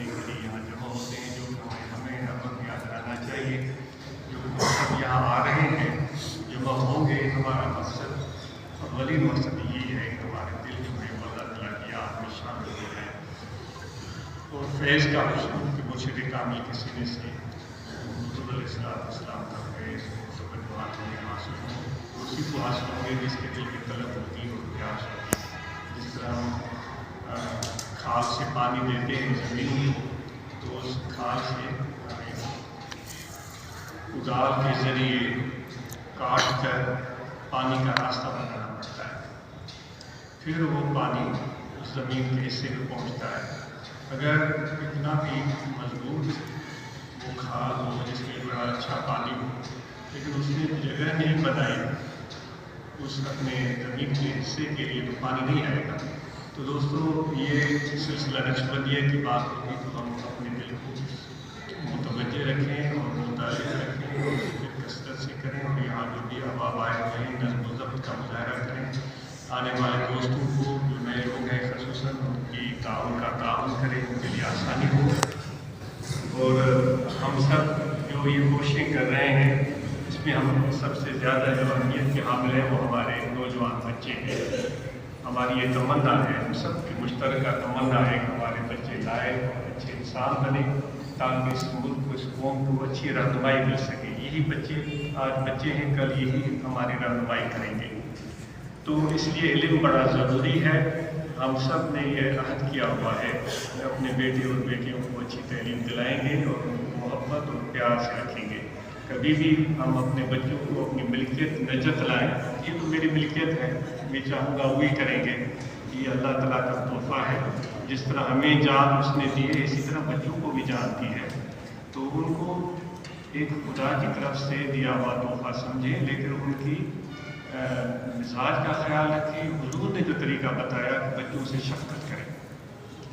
کرنے کے لیے یہاں جمع ہوتے ہیں، جو ہمیں اب یاد رہنا چاہیے جو سب یہاں آ رہے ہیں جمع ہوں گے، ہمارا مقصد اور ولی مقصد یہی ہے کہ ہمارے دل جو ہے اللہ تعالیٰ کی یاد میں شامل ہو جائیں اور فیض کا حصول کہ مرشد کامل کے سینے سے حضور علیہ السلام کا فیض توجہات ہمیں حاصل ہوں، اسی کو حاصل ہوں گے جس کے دل کی طلب ہوتی ہے اور پیاس ہوتی ہے۔ جس طرح ہم کھاد سے پانی دیتے ہیں زمین کو، تو اس کھاد سے کدال کے ذریعے کاٹ کر پانی کا راستہ بنانا پڑتا ہے، پھر وہ پانی اس زمین کے حصے میں پہنچتا ہے۔ اگر اتنا بھی مضبوط وہ کھاد ہو جس میں بڑا اچھا پانی ہو، لیکن اس نے جگہ نہیں بنائی اس اپنے زمین کے حصے کے لیے، تو پانی نہیں آئے گا۔ تو دوستو یہ سلسلہ نقشبندیہ کی بات ہوگی تو ہم اپنے دل کو متوجہ رکھیں اور مطالعہ رکھیں اور کثرت سے کریں، اور یہاں جو بھی احباب آئے ہوئے ہیں نظم و ضبط کا مظاہرہ کریں، آنے والے دوستوں کو جو نئے لوگ ہیں خصوصاً ان کی تعاون کریں، ان کے لیے آسانی ہو۔ اور ہم سب جو یہ کوششیں کر رہے ہیں اس میں ہم سب سے زیادہ جو اہمیت کے حامل ہیں وہ ہمارے نوجوان بچے ہیں۔ ہماری یہ تمنا ہے، ہم سب کی مشترکہ تمنا ہے کہ ہمارے بچے لائق اور اچھے انسان بنیں تاکہ اس ملک کو، اس قوم کو اچھی رہنمائی مل سکے۔ یہی بچے آج بچے ہیں، کل یہی ہماری رہنمائی کریں گے۔ تو اس لیے علم بڑا ضروری ہے۔ ہم سب نے یہ عہد کیا ہوا ہے کہ اپنے بیٹے اور بیٹیوں کو اچھی تعلیم دلائیں گے اور ان کو محبت اور پیار سے رکھیں گے۔ کبھی بھی ہم اپنے بچوں کو اپنی ملکیت نہ جتلائیں، یہ تو میری ملکیت ہے، میں چاہوں گا وہی کریں گے۔ یہ اللہ تعالیٰ کا تحفہ ہے، جس طرح ہمیں جان اس نے دی ہے اسی طرح بچوں کو بھی جان دی ہے، تو ان کو ایک خدا کی طرف سے دیا ہوا تحفہ سمجھیں، لیکن ان کی مزاج کا خیال رکھیں۔ حضور نے جو طریقہ بتایا کہ بچوں سے شفقت کریں،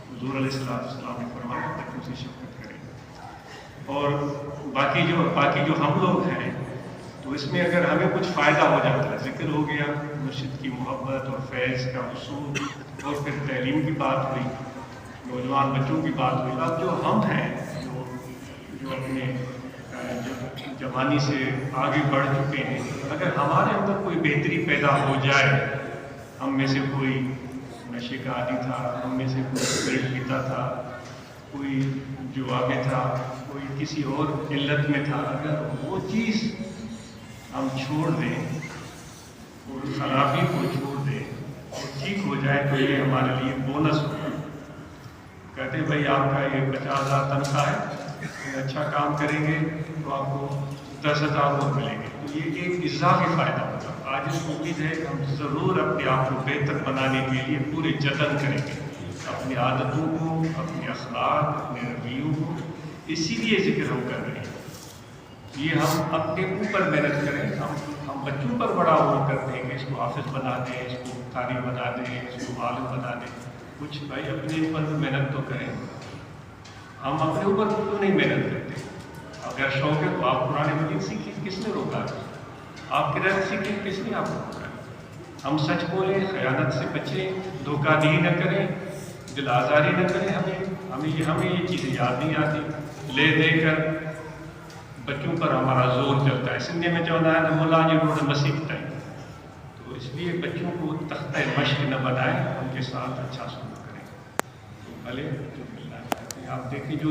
حضور علیہ السلام نے فرمایا بچوں سے شفقت کریں۔ اور باقی جو ہم لوگ ہیں تو اس میں اگر ہمیں کچھ فائدہ ہو جاتا ہے، ذکر ہو گیا مرشد کی محبت اور فیض کا حصول، اور پھر تعلیم کی بات ہوئی، نوجوان بچوں کی بات ہوئی۔ اب جو ہم ہیں جو اپنے جوانی سے آگے بڑھ چکے ہیں، اگر ہمارے اندر کوئی بہتری پیدا ہو جائے، ہم میں سے کوئی نشے کا عادی تھا، ہم میں سے کوئی سگریٹ پیتا تھا، کوئی جوا تھا، کوئی کسی اور علت میں تھا، اگر وہ چیز ہم چھوڑ دیں اور خرابی کو چھوڑ دیں اور ٹھیک ہو جائے تو یہ ہمارے لیے بونس ہوگا۔ کہتے ہیں بھائی آپ کا یہ 50,000 تنخواہ ہے، اچھا کام کریں گے تو آپ کو 10,000 اور ملیں گے، تو یہ ایک اضافی فائدہ ہوگا۔ آج اس امید ہے کہ ہم ضرور اپنے آپ کو بہتر بنانے کے لیے پورے جتن کریں گے، اپنی عادتوں کو، اپنے اخلاق، اپنے رویوں کو۔ اسی لیے ذکر ہم کر رہے ہیں، یہ ہم اپنے اوپر محنت کریں۔ ہم بچوں پر بڑا غور کرتے ہیں کہ اس کو حافظ بنا دیں، اس کو قاری بنا دیں، اس کو عالم بنا دیں۔ کچھ بھائی اپنے اوپر بھی محنت تو کریں، ہم اپنے اوپر کیوں نہیں محنت کرتے؟ اگر شوق ہے تو آپ قرآن مجید سیکھیں، کس نے روکا؟ آپ قرآن سیکھیں، کس نے آپ کو روکا؟ ہم سچ بولیں، خیانت سے بچیں، دھوکہ دہی نہ کریں، دل آزاری نہ کریں۔ ہمیں یہ چیزیں یاد نہیں آتی، لے دے کر بچوں پر ہمارا زور چلتا ہے۔ سندھ میں جو ہے نا مولا جی روڈ مسیح ٹائم، تو اس لیے بچوں کو تختہ مشق نہ بنائیں، ان کے ساتھ اچھا سلوک کریں۔ تو بھلے جو ملنا چاہتے ہیں آپ دیکھیں، جو